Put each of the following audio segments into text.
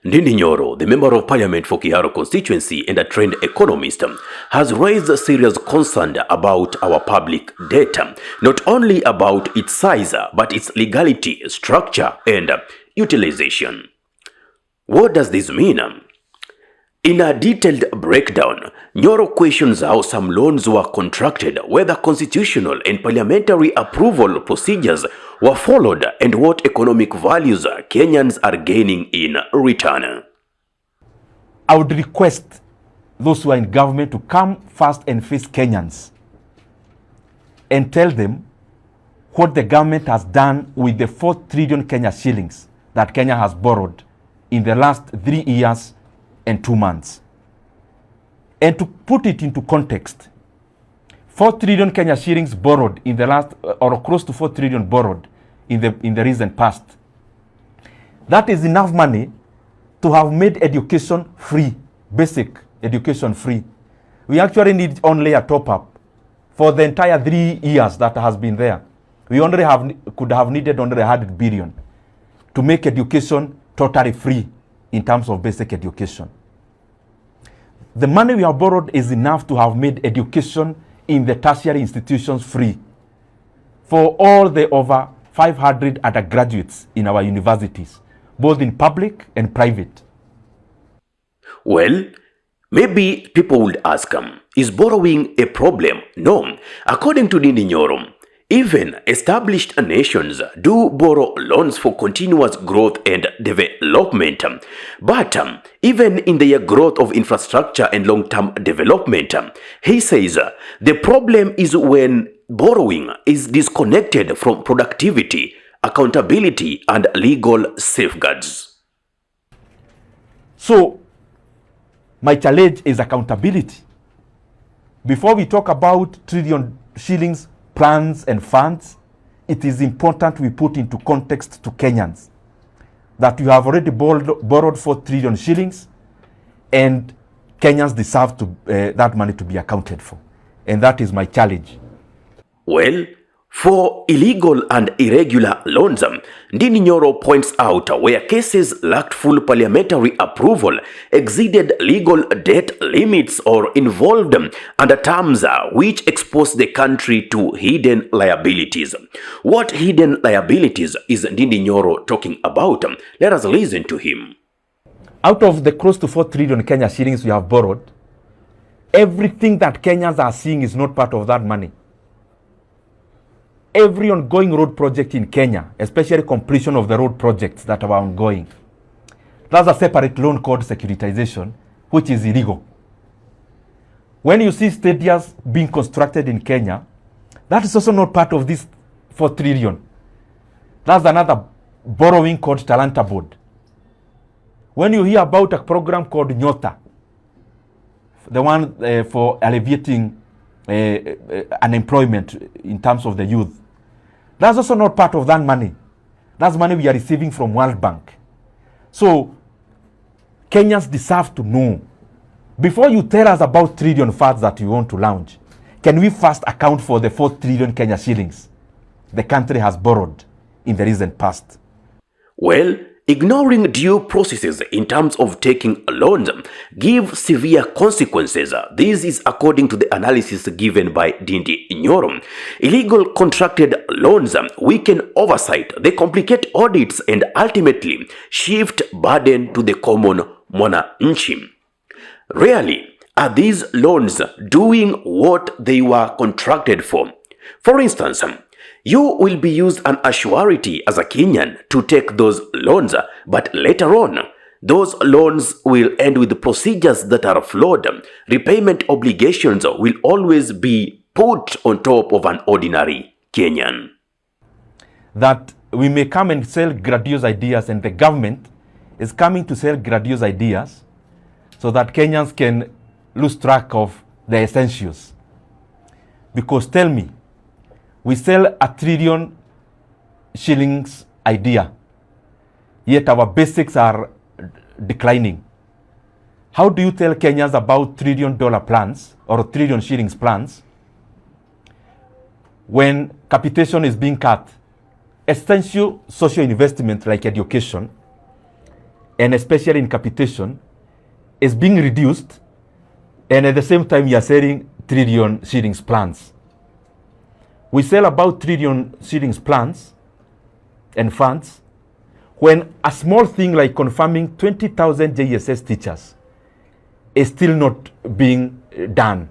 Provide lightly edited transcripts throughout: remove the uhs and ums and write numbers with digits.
Ndindi Nyoro, the member of parliament for Kiharu constituency and a trained economist, has raised serious concern about our public debt, not only about its size, but its legality, structure, and utilization. What does this mean? In a detailed breakdown, Nyoro questions how some loans were contracted, whether constitutional and parliamentary approval procedures were followed, and what economic values Kenyans are gaining in return. I would request those who are in government to come first and face Kenyans and tell them what the government has done with the 4 trillion Kenya shillings that Kenya has borrowed in the last 3 years and 2 months. And to put it into context, 4 trillion Kenya shillings borrowed in the last, or close to 4 trillion borrowed in the recent past. That is enough money to have made education free, basic education free. We actually need only a top-up for the entire 3 years that has been there. We only could have needed only 100 billion to make education totally free in terms of basic education. The money we have borrowed is enough to have made education in the tertiary institutions free for all the over 500 undergraduates in our universities, both in public and private. Well, maybe people would ask, is borrowing a problem? No. According to Ndindi Nyoro, even established nations do borrow loans for continuous growth and development. But even in the growth of infrastructure and long-term development, he says the problem is when borrowing is disconnected from productivity, accountability, and legal safeguards. So, my challenge is accountability. Before we talk about trillion shillings plans and funds, it is important we put into context to Kenyans that you have already borrowed 4 trillion shillings and Kenyans deserve that money to be accounted for. And that is my challenge. Well, for illegal and irregular loans, Ndindi Nyoro points out where cases lacked full parliamentary approval, exceeded legal debt limits, or involved under terms which expose the country to hidden liabilities. What hidden liabilities is Ndindi Nyoro talking about? Let us listen to him. Out of the close to 4 trillion Kenya shillings we have borrowed, everything that Kenyans are seeing is not part of that money. Every ongoing road project in Kenya, especially completion of the road projects that are ongoing, that's a separate loan called securitization, which is illegal. When you see stadiums being constructed in Kenya, that is also not part of this 4 trillion. That's another borrowing called Talanta Board. When you hear about a program called Nyota, the one for alleviating unemployment in terms of the youth, that's also not part of that money. That's money we are receiving from World Bank. So Kenyans deserve to know, before you tell us about trillion funds that you want to launch, can we first account for the 4 trillion Kenya shillings the country has borrowed in the recent past? Well, ignoring due processes in terms of taking loans give severe consequences. This is according to the analysis given by Ndindi Nyoro. Illegal contracted loans weaken oversight, they complicate audits, and ultimately shift burden to the common mwananchi. Rarely are these loans doing what they were contracted for. For instance, you will be used an assurity as a Kenyan to take those loans, but later on, those loans will end with procedures that are flawed. Repayment obligations will always be put on top of an ordinary Kenyan. That we may come and sell grandiose ideas, and the government is coming to sell grandiose ideas so that Kenyans can lose track of the essentials. Because tell me, we sell 1 trillion shillings idea, yet our basics are declining. How do you tell Kenyans about $1 trillion plans or 1 trillion shillings plans when capitation is being cut? Essential social investment like education and especially in capitation, is being reduced, and at the same time you are selling trillion shillings plans. We sell about trillion shillings plans and funds when a small thing like confirming 20,000 JSS teachers is still not being done.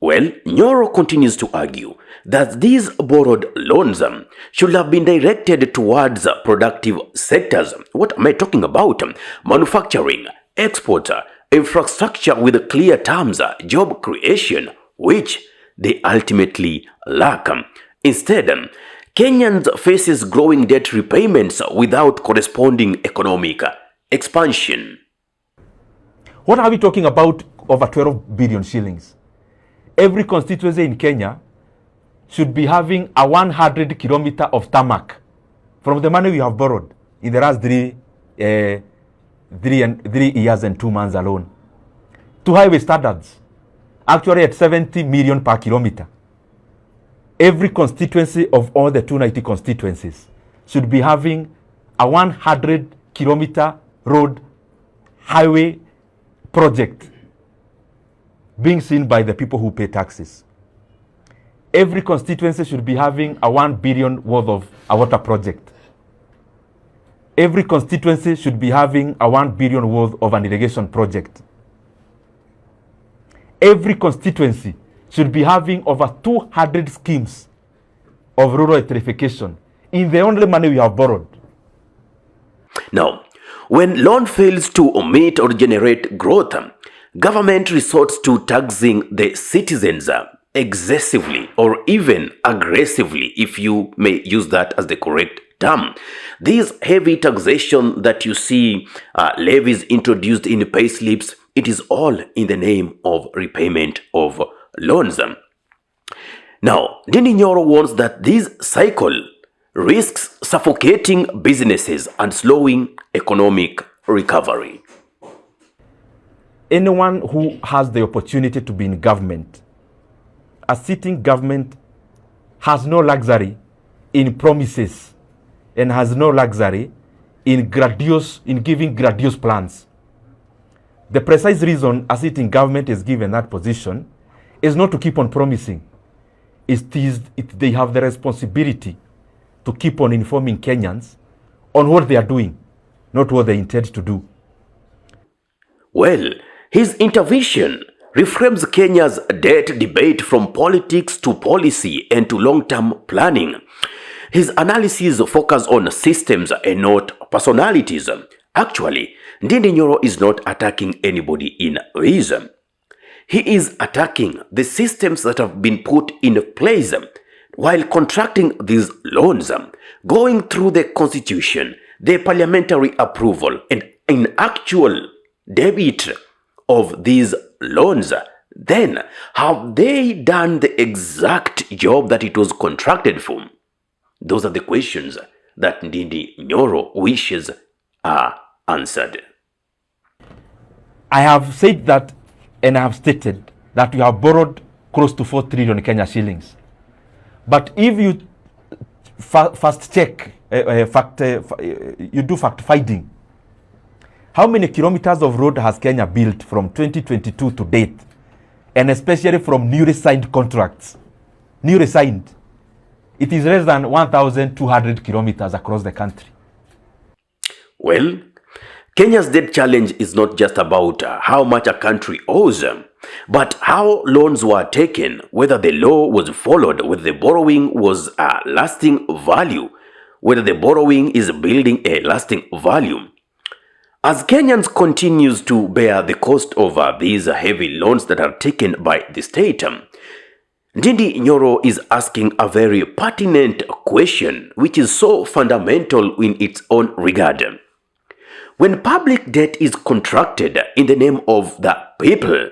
Well, Nyoro continues to argue that these borrowed loans should have been directed towards productive sectors. What am I talking about? Manufacturing, export, infrastructure with clear terms, job creation, which they ultimately lack. Instead, Kenyans faces growing debt repayments without corresponding economic expansion. What are we talking about? Over 12 billion shillings. Every constituency in Kenya should be having a 100 kilometer of tarmac from the money we have borrowed in the last 3 years and 2 months alone. To highway standards, actually at 70 million per kilometer. Every constituency of all the 290 constituencies should be having a 100 kilometer road highway project being seen by the people who pay taxes. Every constituency should be having a 1 billion worth of a water project. Every constituency should be having a 1 billion worth of an irrigation project. Every constituency should be having over 200 schemes of rural electrification in the only money we have borrowed. Now, when loan fails to meet or generate growth, government resorts to taxing the citizens excessively or even aggressively, if you may use that as the correct term. This heavy taxation that you see levies introduced in payslips, it is all in the name of repayment of loans. Now, Ndindi Nyoro warns that this cycle risks suffocating businesses and slowing economic recovery. Anyone who has the opportunity to be in government, a sitting government has no luxury in promises and has no luxury in giving grandiose plans. The precise reason a sitting government is given that position is not to keep on promising. They have the responsibility to keep on informing Kenyans on what they are doing, not what they intend to do. Well, his intervention reframes Kenya's debt debate from politics to policy and to long-term planning. His analysis focuses on systems and not personalities. Actually, Ndindi Nyoro is not attacking anybody in reason. He is attacking the systems that have been put in place while contracting these loans, going through the constitution, the parliamentary approval, and in actual debit of these loans. Then, have they done the exact job that it was contracted for? Those are the questions that Ndindi Nyoro wishes are answered. I have said that, and I have stated that we have borrowed close to 4 trillion Kenya shillings. But if you fast check, you do fact finding, how many kilometers of road has Kenya built from 2022 to date? And especially from newly signed contracts. Newly signed. It is less than 1,200 kilometers across the country. Well, Kenya's debt challenge is not just about how much a country owes, but how loans were taken, whether the law was followed, whether the borrowing was a lasting value, whether the borrowing is building a lasting value. As Kenyans continues to bear the cost of these heavy loans that are taken by the state, Ndindi Nyoro is asking a very pertinent question, which is so fundamental in its own regard. When public debt is contracted in the name of the people,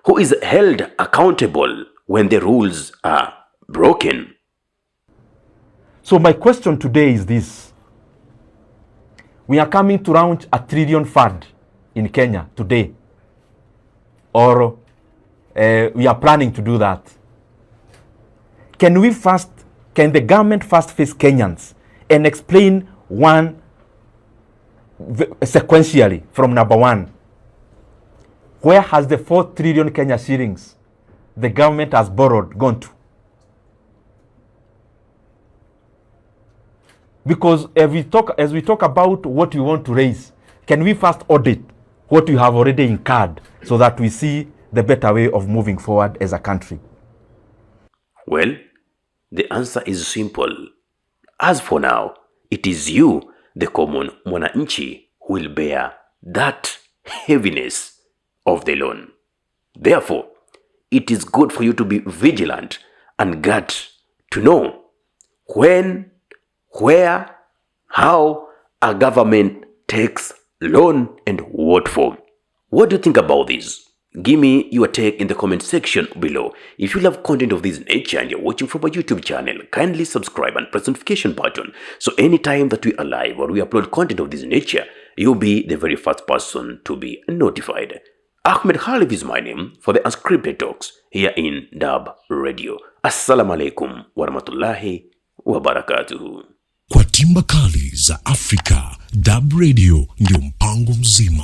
who is held accountable when the rules are broken? So my question today is this. We are coming to launch a trillion fund in Kenya today. Or we are planning to do that. Can the government first face Kenyans and explain one sequentially from number 1. Where has the 4 trillion Kenya shillings the government has borrowed gone to? Because as we talk about what we want to raise, can we first audit what we have already incurred so that we see the better way of moving forward as a country? Well, the answer is simple. As for now, it is you, the common mwananchi, who will bear that heaviness of the loan. Therefore, it is good for you to be vigilant and get to know when, where, how a government takes loan and what for. What do you think about this? Give me your take in the comment section below. If you love content of this nature and you're watching from our YouTube channel, kindly subscribe and press the notification button. So anytime that we are live or we upload content of this nature, you'll be the very first person to be notified. Ahmed Khalif is my name for the unscripted talks here in Dab Radio. Assalamu alaikum warahmatullahi wabarakatuhu. Kwa timba kali za Afrika, Dab Radio ndio mpango mzima.